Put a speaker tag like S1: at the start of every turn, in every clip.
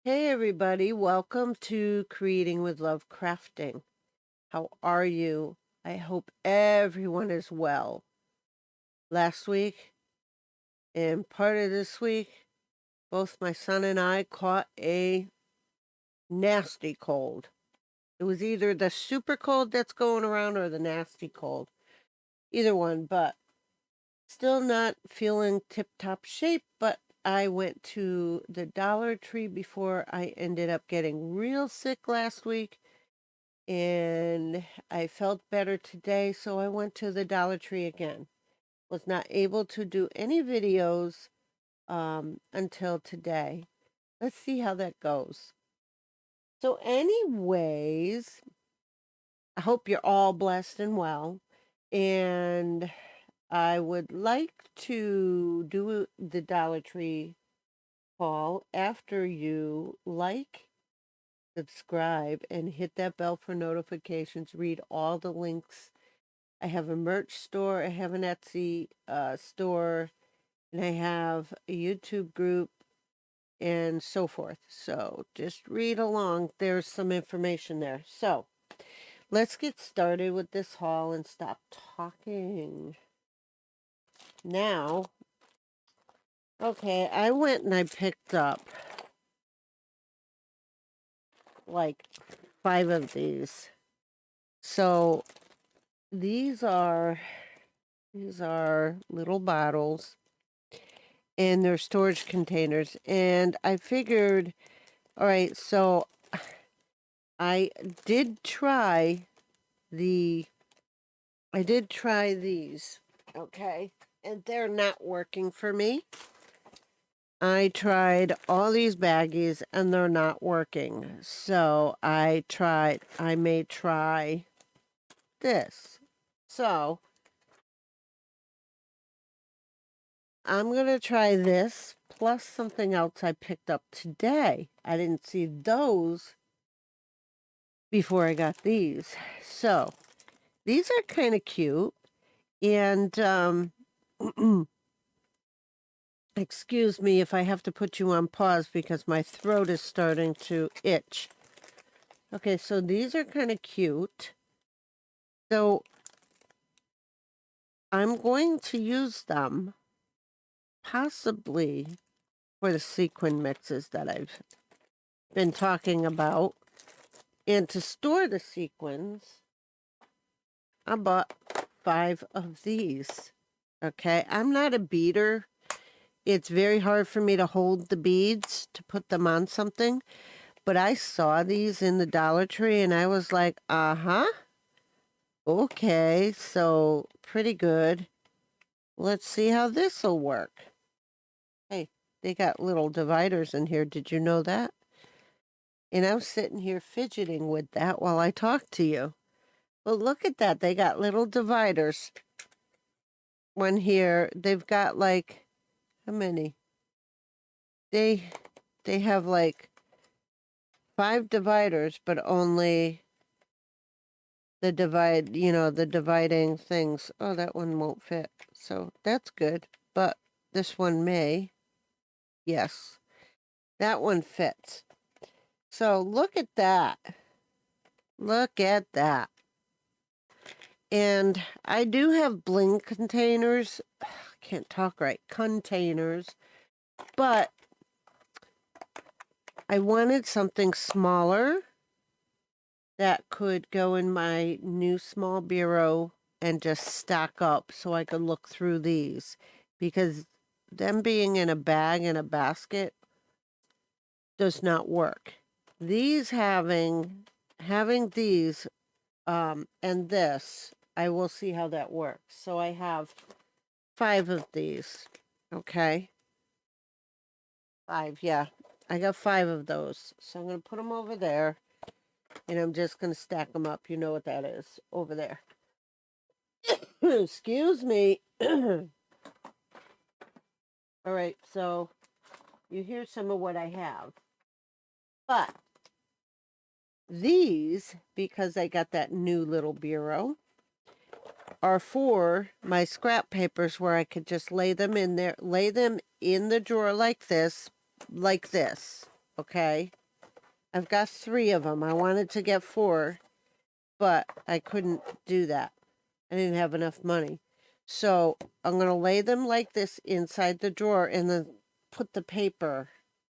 S1: Hey everybody, welcome to Creating with Love Crafting. How are you? I hope everyone is well. Last week and part of this week, both my son and I caught a nasty cold. It was either the super cold that's going around or the nasty cold. Either one, but still not feeling tip-top shape, but I went to the Dollar Tree before I ended up getting real sick last week. And I felt better today, so I went to the Dollar Tree again. Was not able to do any videos until today. Let's see how that goes. So anyways, I hope you're all blessed and well. And I would like to do the Dollar Tree haul after you like, subscribe, and hit that bell for notifications. Read all the links. I have a merch store, I have an Etsy store, and I have a YouTube group and so forth. So just read along. There's some information there. So let's get started with this haul and stop talking. Now, okay, I went and I picked up like 5 of these. So these are little bottles and they're storage containers. And I figured, all right, so I did try the, I did try these, okay, and they're not working for me. I tried all these baggies and they're not working. So I may try this. So I'm going to try this plus something else I picked up today. I didn't see those before I got these. So these are kind of cute. And excuse me if I have to put you on pause because my throat is starting to itch. Okay, so these are kind of cute. So I'm going to use them possibly for the sequin mixes that I've been talking about. And to store the sequins, I bought 5 of these. Okay, I'm not a beader. It's very hard for me to hold the beads to put them on something. But I saw these in the Dollar Tree and I was like, uh-huh. Okay, so pretty good. Let's see how this'll work. Hey, they got little dividers in here. Did you know that? And I'm sitting here fidgeting with that while I talk to you. Well, look at that. They got little dividers. One here. They've got like, how many? They have like 5 dividers, but only the the dividing things. Oh, that one won't fit. So that's good. But this one may. Yes. That one fits. So look at that. Look at that. And I do have bling containers. I can't talk right. Containers. But I wanted something smaller that could go in my new small bureau and just stack up so I could look through these. Because them being in a bag and a basket does not work. These having these and this, I will see how that works. So I have 5 of these. Okay. 5, yeah. I got 5 of those. So I'm going to put them over there. And I'm just going to stack them up. You know what that is. Over there. Excuse me. All right. So you hear some of what I have. But these, because I got that new little bureau, are for my scrap papers where I could just lay them in there, lay them in the drawer like this, okay? I've got 3 of them. I wanted to get 4, but I couldn't do that. I didn't have enough money. So I'm going to lay them like this inside the drawer and then put the paper,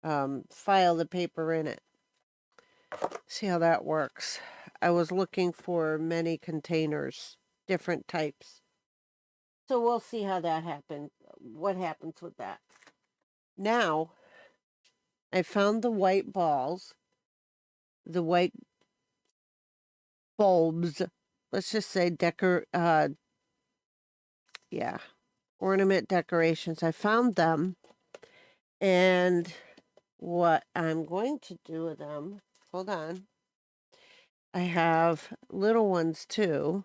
S1: file the paper in it. See how that works. I was looking for many containers, different types. So we'll see how that happens, what happens with that. Now, I found the white balls, the white bulbs. Let's just say Ornament Decorations. I found them, and what I'm going to do with them, hold on. I have little ones too.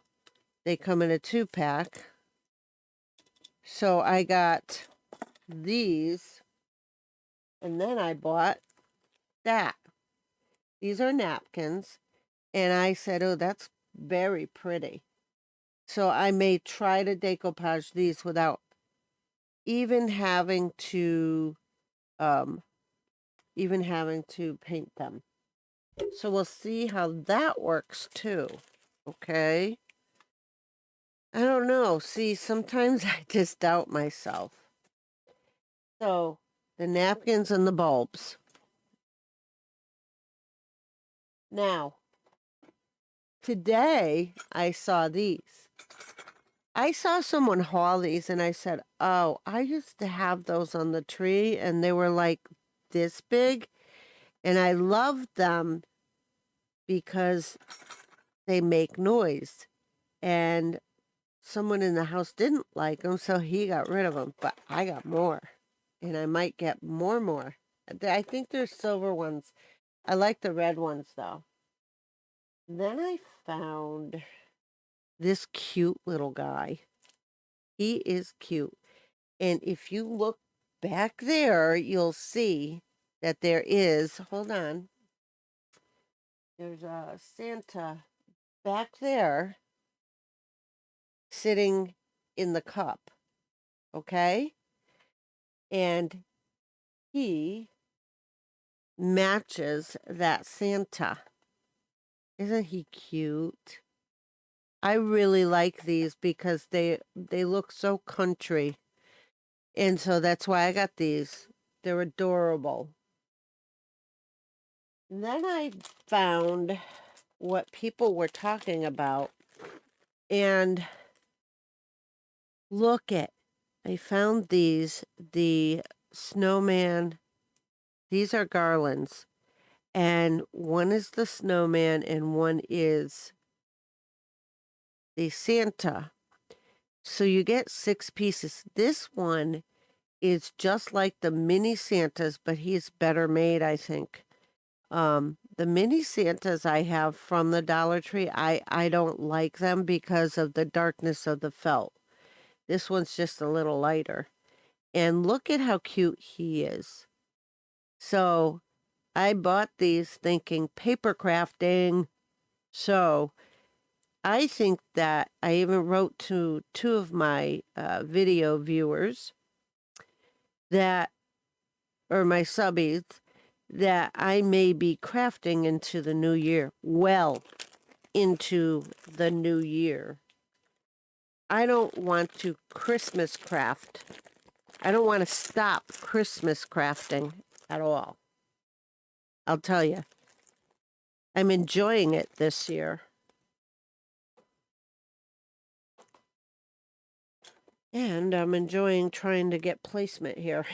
S1: They come in a 2-pack. So I got these, and then I bought that. These are napkins, and I said, oh, that's very pretty. So I may try to decoupage these without even having to paint them. So we'll see how that works too. Okay. I don't know. See, sometimes I just doubt myself. So the napkins and the bulbs. Now, today I saw these. I saw someone haul these and I said, oh, I used to have those on the tree and they were like this big. And I loved them because they make noise. And someone in the house didn't like them, so he got rid of them. But I got more. And I might get more. I think there's silver ones. I like the red ones, though. Then I found this cute little guy. He is cute. And if you look back there, you'll see that there is, hold on, there's a Santa back there sitting in the cup, okay? And he matches that Santa. Isn't he cute? I really like these because they look so country. And so that's why I got these. They're adorable. And then I found what people were talking about. And look at, I found these, the snowman. These are garlands. And one is the snowman and one is the Santa. So you get 6 pieces. This one is just like the mini Santas, but he's better made, I think. The mini Santas I have from the Dollar Tree, I don't like them because of the darkness of the felt. This one's just a little lighter. And look at how cute he is. So I bought these thinking paper crafting. So I think that I even wrote to 2 of my video viewers that, or my subbies, that I may be crafting into the new year. Well, into the new year. I don't want to Christmas craft. I don't want to stop Christmas crafting at all. I'll tell you. I'm enjoying it this year. And I'm enjoying trying to get placement here.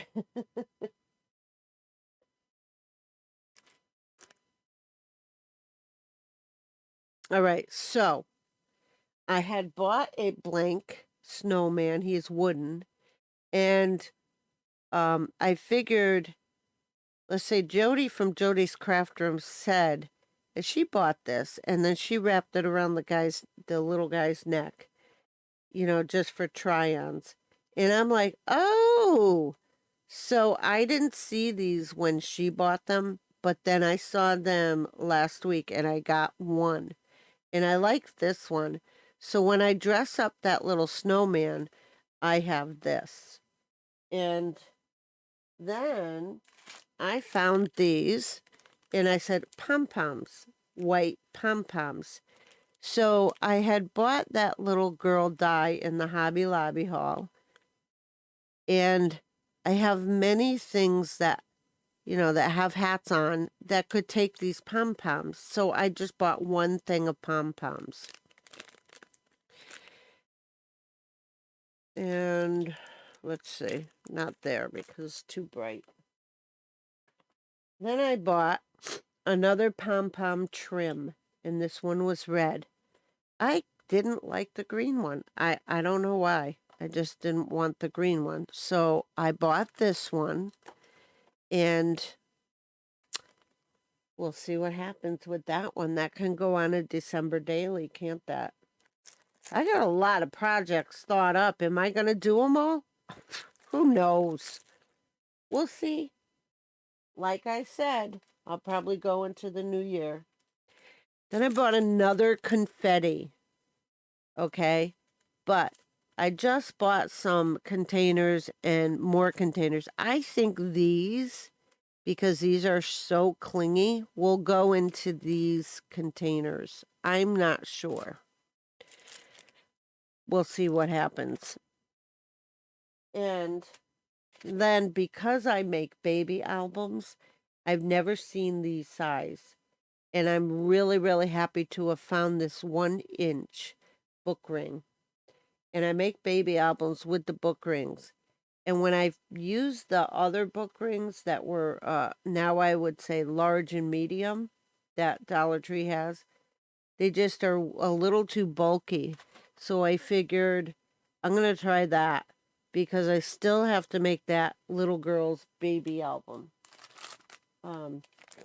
S1: All right, so I had bought a blank snowman. He's wooden. And I figured, let's say Jody from Jody's Craft Room said that she bought this and then she wrapped it around the little guy's neck, just for try-ons. And I'm like, oh, so I didn't see these when she bought them, but then I saw them last week and I got one. And I like this one. So when I dress up that little snowman, I have this. And then I found these, and I said, pom-poms, white pom-poms. So I had bought that little girl die in the Hobby Lobby haul, and I have many things that, that have hats on that could take these pom-poms. So I just bought one thing of pom-poms. And let's see, not there because it's too bright. Then I bought another pom-pom trim, and this one was red. I didn't like the green one. I don't know why. I just didn't want the green one. So I bought this one, and we'll see what happens with that one. That can go on a December daily, can't that? I got a lot of projects thought up. Am I going to do them all? Who knows? We'll see. Like I said, I'll probably go into the new year. Then I bought another confetti. Okay? But I just bought some containers and more containers. I think these, because these are so clingy, will go into these containers. I'm not sure. We'll see what happens. And then because I make baby albums, I've never seen these size. And I'm really, really happy to have found this 1-inch book ring. And I make baby albums with the book rings. And when I've used the other book rings that were, now I would say large and medium, that Dollar Tree has, they just are a little too bulky. So I figured I'm going to try that because I still have to make that little girl's baby album.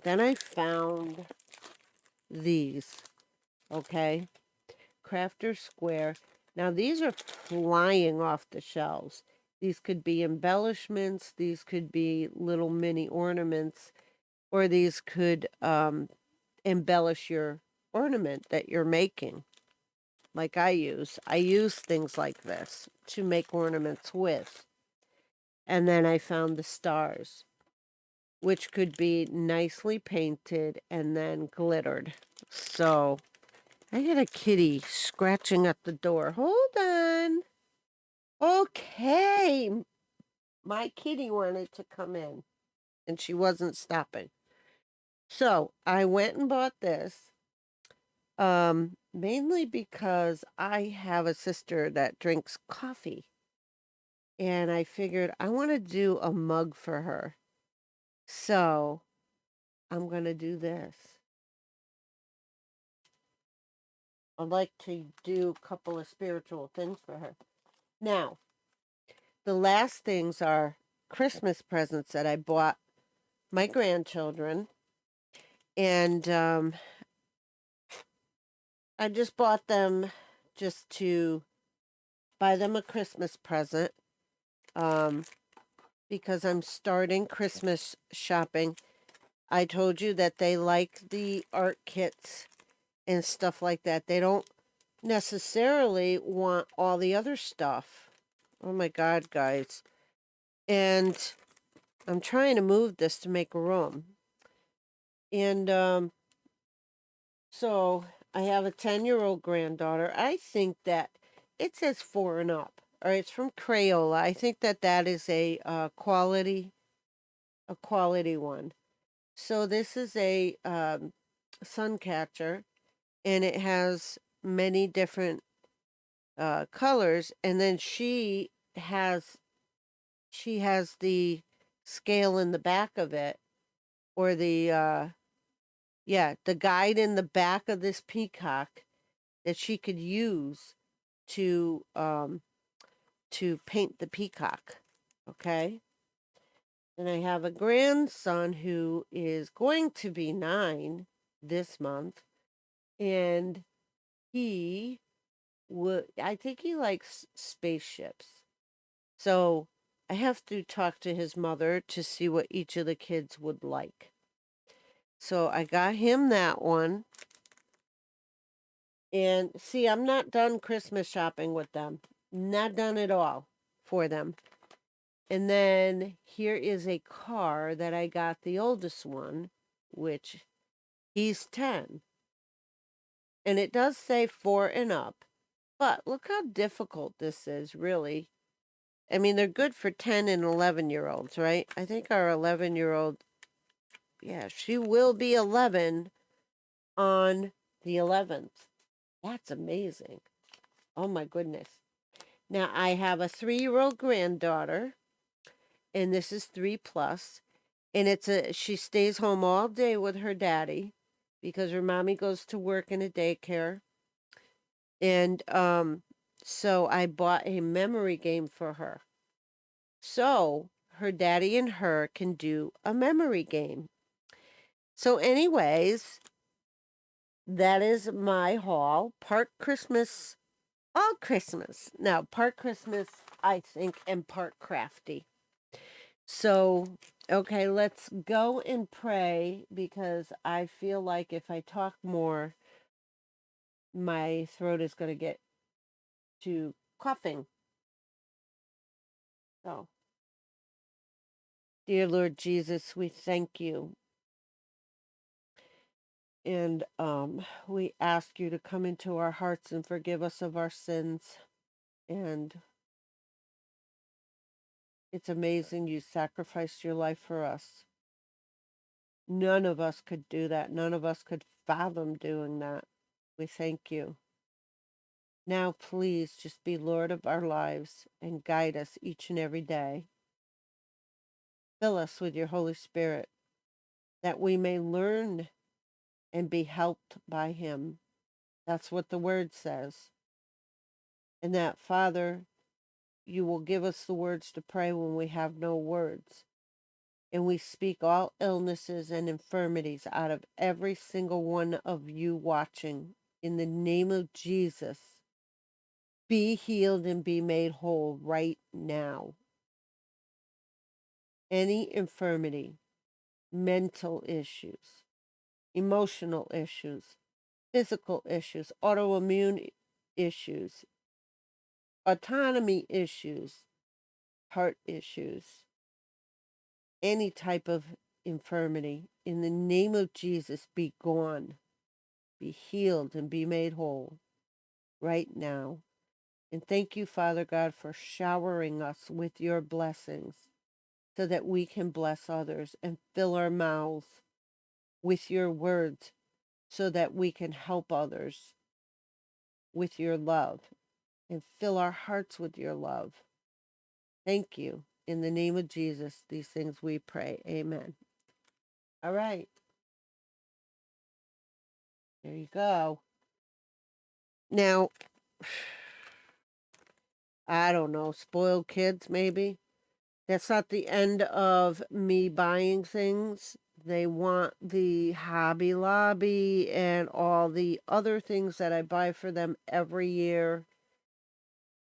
S1: Then I found these, okay? Crafter Square. Now these are flying off the shelves. These could be embellishments, these could be little mini ornaments, or these could embellish your ornament that you're making. Like I use things like this to make ornaments with. And then I found the stars, which could be nicely painted and then glittered. So I got a kitty scratching at the door. Hold on. Okay. My kitty wanted to come in, and she wasn't stopping. So I went and bought this, mainly because I have a sister that drinks coffee. And I figured I want to do a mug for her. So I'm going to do this. I'd like to do a couple of spiritual things for her. Now, the last things are Christmas presents that I bought my grandchildren. And I just bought them just to buy them a Christmas present. Because I'm starting Christmas shopping. I told you that they like the art kits and stuff like that. They don't necessarily want all the other stuff. Oh my God, guys. And I'm trying to move this to make room. And so I have a 10-year-old granddaughter. I think that it says 4 and up. All right, it's from Crayola. I think that that is a quality one. So this is a sun catcher, and it has many different colors. And then she has the scale in the back of it, or the guide in the back of this peacock that she could use to paint the peacock. Okay. And I have a grandson who is going to be 9 this month, and I think he likes spaceships. So I have to talk to his mother to see what each of the kids would like. So I got him that one. And see, I'm not done Christmas shopping with them. Not done at all for them. And then here is a car that I got the oldest one, which he's 10. And it does say 4 and up. But look how difficult this is, really. I mean, they're good for 10 and 11-year-olds, right? I think our 11-year-old, yeah, she will be 11 on the 11th. That's amazing. Oh, my goodness. Now, I have a 3-year-old granddaughter, and this is 3 plus. And she stays home all day with her daddy because her mommy goes to work in a daycare. And so I bought a memory game for her. So her daddy and her can do a memory game. So anyways, that is my haul. Part Christmas, all Christmas. Now, part Christmas, I think, and part crafty. So, okay, let's go and pray because I feel like if I talk more, my throat is going to get to coughing. So, dear Lord Jesus, we thank you. And we ask you to come into our hearts and forgive us of our sins. And it's amazing you sacrificed your life for us. None of us could do that. None of us could fathom doing that. We thank you. Now, please just be Lord of our lives and guide us each and every day. Fill us with your Holy Spirit that we may learn and be helped by him. That's what the word says. And that, Father, you will give us the words to pray when we have no words. And we speak all illnesses and infirmities out of every single one of you watching. In the name of Jesus, be healed and be made whole right now. Any infirmity, mental issues, emotional issues, physical issues, autoimmune issues, autonomy issues, heart issues, any type of infirmity, in the name of Jesus, be gone, be healed, and be made whole right now. And thank you, Father God, for showering us with your blessings so that we can bless others and fill our mouths with your words so that we can help others with your love and fill our hearts with your love. Thank you. In the name of Jesus, these things we pray. Amen. All right. There you go. Now, I don't know, spoiled kids maybe. That's not the end of me buying things. They want the Hobby Lobby and all the other things that I buy for them every year.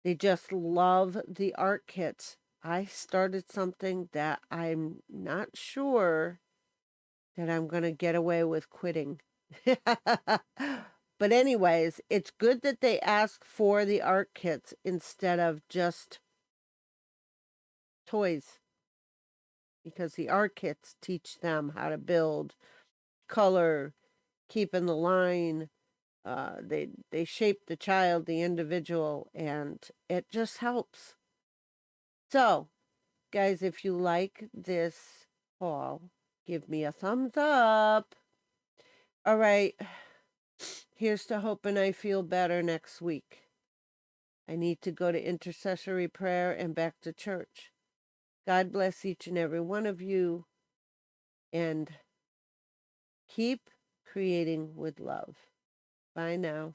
S1: They just love the art kits. I started something that I'm not sure that I'm going to get away with quitting. But anyways, it's good that they ask for the art kits instead of just toys, because the art kits teach them how to build, color, keep in the line. They shape the child, the individual, and it just helps. So, guys, if you like this haul, give me a thumbs up. All right, here's to hoping I feel better next week. I need to go to intercessory prayer and back to church. God bless each and every one of you, and keep creating with love. Bye now.